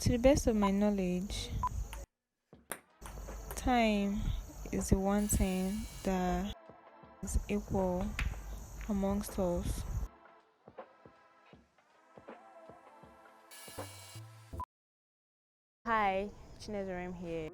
To the best of my knowledge, time is the one thing that is equal amongst us. Hi, C.H.I.N.E.Z.E.R.E.M here.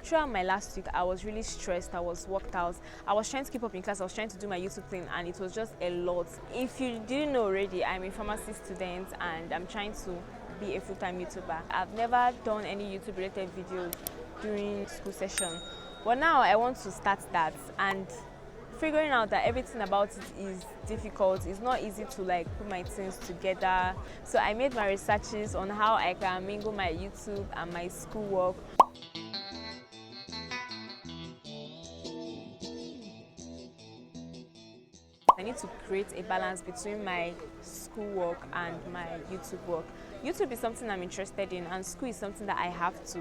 Throughout my last week, I was really stressed. I was worked out. I was trying to keep up in class. I was trying to do my YouTube thing, and it was just a lot. If you didn't know already, I'm a pharmacy student, and I'm trying to be a full-time YouTuber. I've never done any YouTube-related videos during school session, but now I want to start that, and figuring out that everything about it is difficult. It's not easy to like put my things together. So I made my researches on how I can mingle my YouTube and my schoolwork. I need to create a balance between my schoolwork and my YouTube work. YouTube is something I'm interested in, and school is something that I have to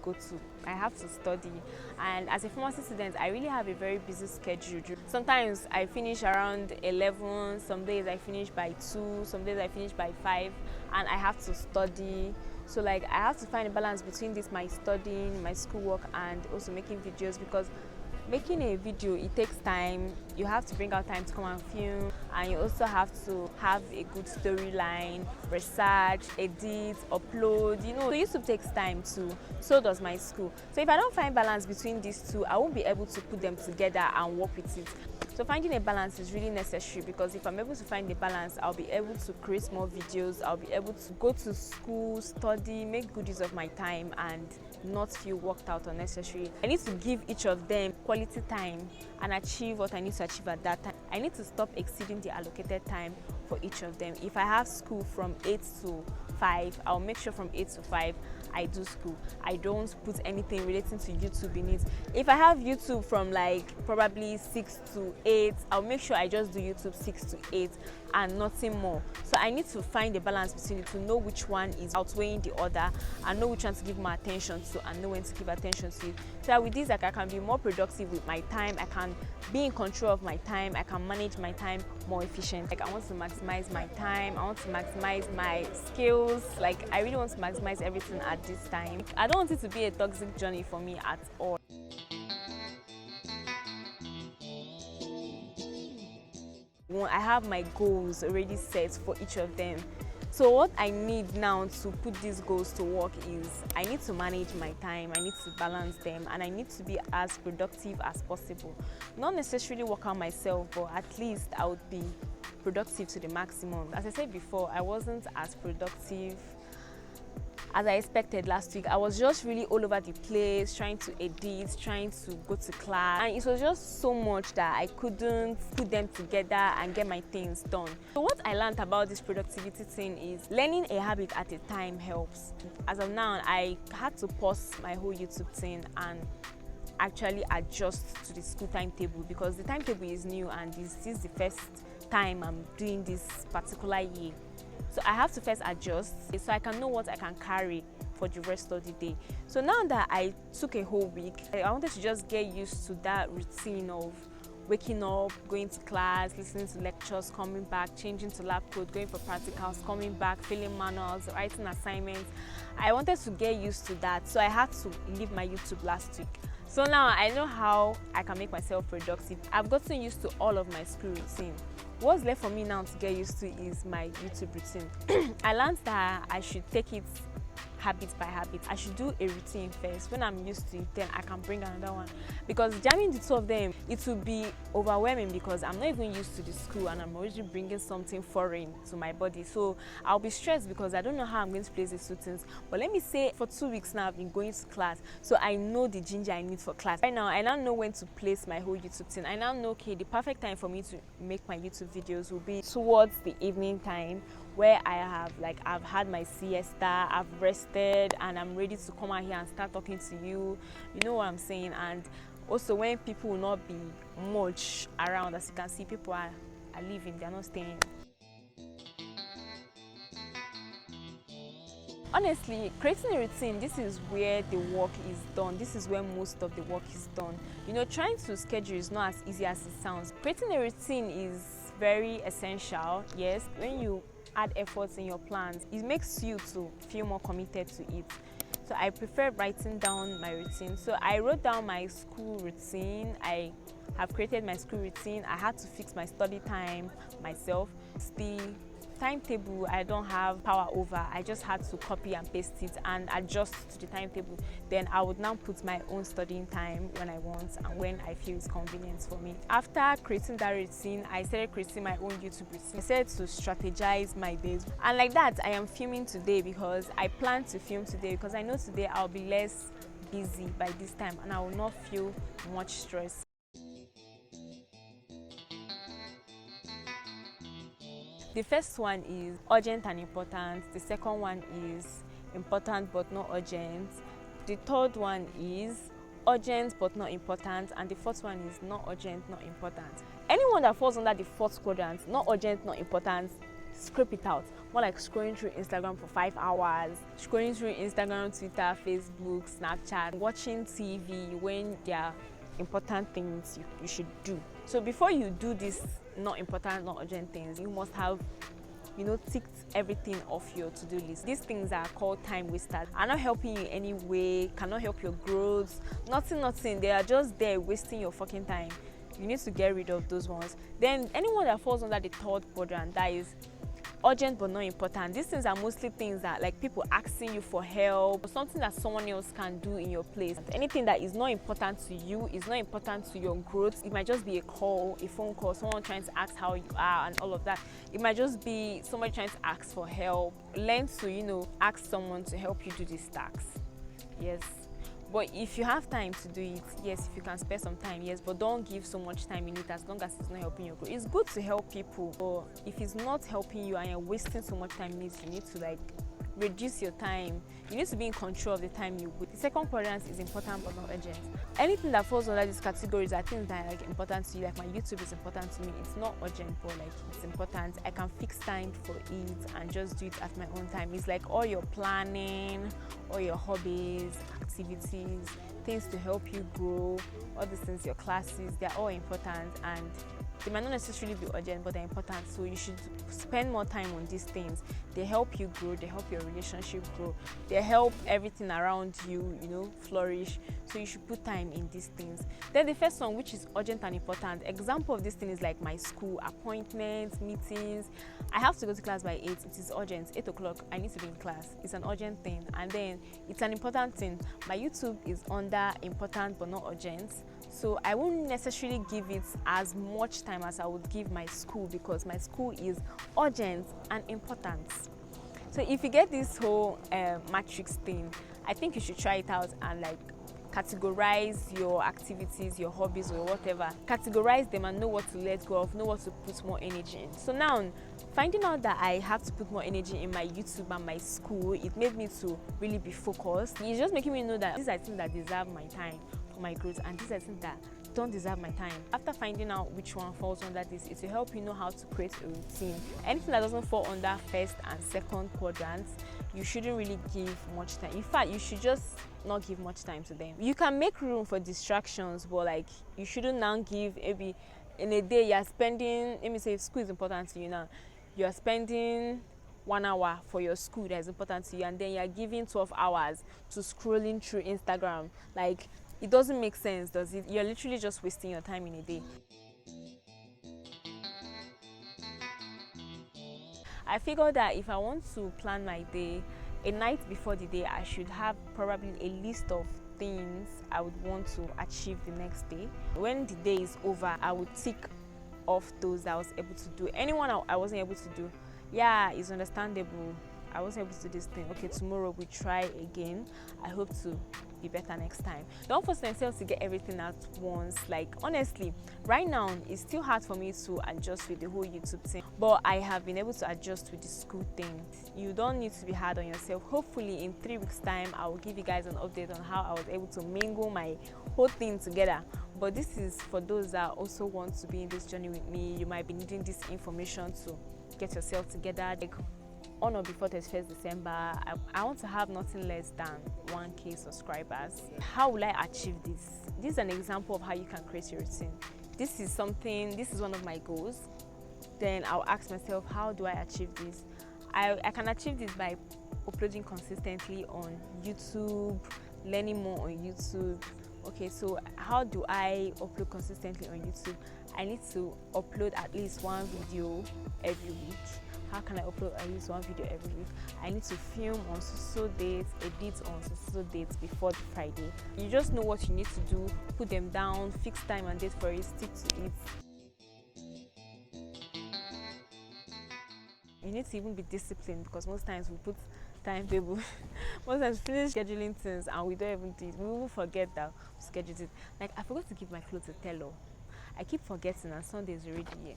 go to. I have to study, and as a pharmacy student, I really have a very busy schedule. Sometimes I finish around 11, some days I finish by 2, some days I finish by 5, and I have to study. So like I have to find a balance between this, my studying, my schoolwork, and also making videos, because making a video, it takes time. You have to bring out time to come and film, and you also have to have a good storyline, research, edit, upload, so YouTube takes time too. So does my school. So if I don't find balance between these two, I won't be able to put them together and work with it. So finding a balance is really necessary, because if I'm able to find a balance, I'll be able to create more videos, I'll be able to go to school, study, make good use of my time, and not feel worked out unnecessarily. I need to give each of them quality time and achieve what I need to achieve at that time. I need to stop exceeding the allocated time for each of them. If I have school from 8 to 5, I'll make sure from 8 to 5 I do school. I don't put anything relating to YouTube in it. If I have YouTube from like probably 6 to 8, I'll make sure I just do YouTube 6 to 8 and nothing more. So I need to find a balance between it, to know which one is outweighing the other, and know which one to give my attention to, and know when to give attention to it. So that with this, like, I can be more productive with my time, I can be in control of my time, I can manage my time more efficient. Like, I want to maximize my time, I want to maximize my skills. Like, I really want to maximize everything at this time. I don't want it to be a toxic journey for me at all. I have my goals already set for each of them. So what I need now to put these goals to work is I need to manage my time, I need to balance them, and I need to be as productive as possible. Not necessarily work out myself, but at least I would be productive to the maximum. As I said before, I wasn't as productive as I expected last week. I was just really all over the place, trying to edit, trying to go to class, and it was just so much that I couldn't put them together and get my things done. So what I learned about this productivity thing is learning a habit at a time helps. As of now, I had to pause my whole YouTube thing and actually adjust to the school timetable, because the timetable is new and this is the first time I'm doing this particular year. So I have to first adjust so I can know what I can carry for the rest of the day. So now that I took a whole week, I wanted to just get used to that routine of waking up, going to class, listening to lectures, coming back, changing to lab code, going for practicals, coming back, filling manuals, writing assignments. I wanted to get used to that, so I had to leave my YouTube last week. So now I know how I can make myself productive. I've gotten used to all of my school routine. What's left for me now to get used to is my YouTube routine. I learned that I should take it habit by habit. I should do a routine first. When I'm used to it, then I can bring another one. Because jamming the two of them, it will be overwhelming, because I'm not even used to the school and I'm already bringing something foreign to my body. So I'll be stressed because I don't know how I'm going to place these two things. But let me say, for 2 weeks now, I've been going to class. So I know the ginger I need for class. Right now, I now know when to place my whole YouTube thing. I now know, okay, the perfect time for me to make my YouTube videos will be towards the evening time, where I've had my siesta, I've rested, and I'm ready to come out here and start talking to you. You know what I'm saying? And also when people will not be much around. As you can see, people are leaving, they're not staying. Honestly, creating a routine, this is where the work is done. This is where most of the work is done. Trying to schedule is not as easy as it sounds. Creating a routine is very essential. Yes, when you add efforts in your plans, it makes you to feel more committed to it. So I prefer writing down my routine. So I wrote down my school routine. I have created my school routine. I had to fix my study time myself. The timetable I don't have power over. I just had to copy and paste it and adjust to the timetable. Then I would now put my own studying time when I want and when I feel it's convenient for me. After creating that routine, I started creating my own YouTube routine. I started to strategize my days, and like that I am filming today because I plan to film today because I know today I'll be less busy by this time and I will not feel much stress. The first one is urgent and important. The second one is important but not urgent. The third one is urgent but not important. And the fourth one is not urgent, not important. Anyone that falls under the fourth quadrant, not urgent, not important, scrape it out. More like scrolling through Instagram for 5 hours, scrolling through Instagram, Twitter, Facebook, Snapchat, watching TV when there are important things you should do. So before you do this not important, not urgent things, you must have, ticked everything off your to-do list. These things are called time wasters, are not helping you in any way, cannot help your growth, nothing. They are just there wasting your fucking time. You need to get rid of those ones. Then anyone that falls under the third quadrant, that is urgent but not important. These things are mostly things that like people asking you for help, or something that someone else can do in your place. Anything that is not important to you, is not important to your growth. It might just be a call, a phone call, someone trying to ask how you are and all of that. It might just be somebody trying to ask for help. Learn to ask someone to help you do these tasks. Yes. But if you have time to do it, yes, if you can spare some time, yes, but don't give so much time in it as long as it's not helping you grow. It's good to help people, but if it's not helping you and you're wasting so much time in it, you need to reduce your time. You need to be in control of the time you put. The second quadrant is important but not urgent. Anything that falls under these categories are things that are important to you. Like my YouTube is important to me. It's not urgent, but it's important. I can fix time for it and just do it at my own time. It's like all your planning, all your hobbies, activities, things to help you grow, all these things, your classes, they're all important and they might not necessarily be urgent, but they're important. So you should spend more time on these things. They help you grow, they help your relationship grow, they help everything around you, flourish. So you should put time in these things. Then the first one, which is urgent and important, example of this thing is like my school appointments, meetings. I have to go to class by 8. It is urgent. 8 o'clock, I need to be in class. It's an urgent thing. And then it's an important thing. My YouTube is under important but not urgent. So I won't necessarily give it as much time as I would give my school because my school is urgent and important. So if you get this whole matrix thing, I think you should try it out and categorize your activities, your hobbies or whatever. Categorize them and know what to let go of, know what to put more energy in. So now, finding out that I have to put more energy in my YouTube and my school, it made me to really be focused. It's just making me know that these are things that deserve my time for my growth and these are things that don't deserve my time. After finding out which one falls under this, it will help you know how to create a routine. Anything that doesn't fall under first and second quadrants, you shouldn't really give much time. In fact, you should just not give much time to them. You can make room for distractions, but you shouldn't now give maybe in a day you're spending, let me say if school is important to you now, you're spending 1 hour for your school that is important to you and then you're giving 12 hours to scrolling through Instagram. It doesn't make sense, does it? You're literally just wasting your time in a day. I figured that if I want to plan my day, a night before the day, I should have probably a list of things I would want to achieve the next day. When the day is over, I would tick off those that I was able to do. Anyone I wasn't able to do, yeah, it's understandable. I wasn't able to do this thing. Okay, tomorrow we try again. I hope to be better next time. Don't force themselves to get everything at once. Honestly, right now it's still hard for me to adjust with the whole YouTube thing, but I have been able to adjust with the school thing. You don't need to be hard on yourself. Hopefully in 3 weeks time I will give you guys an update on how I was able to mingle my whole thing together. But this is for those that also want to be in this journey with me. You might be needing this information to get yourself together. On or before 31st December, I want to have nothing less than 1K subscribers. How will I achieve this? This is an example of how you can create your routine. This is one of my goals. then I'll ask myself, how do I achieve this? I can achieve this by uploading consistently on YouTube, learning more on YouTube. Okay, so how do I upload consistently on YouTube? I need to upload at least one video every week. How can I upload at least one video every week? I need to film on so dates, edit on so dates before the Friday. You just know what you need to do, put them down, fix time and date for it, stick to it. You need to even be disciplined, because most times we put timetable most times we finish scheduling things and we don't even do it. We will forget that we scheduled it. Like, I forgot to give my clothes a tailor. I keep forgetting, and Sunday is already here.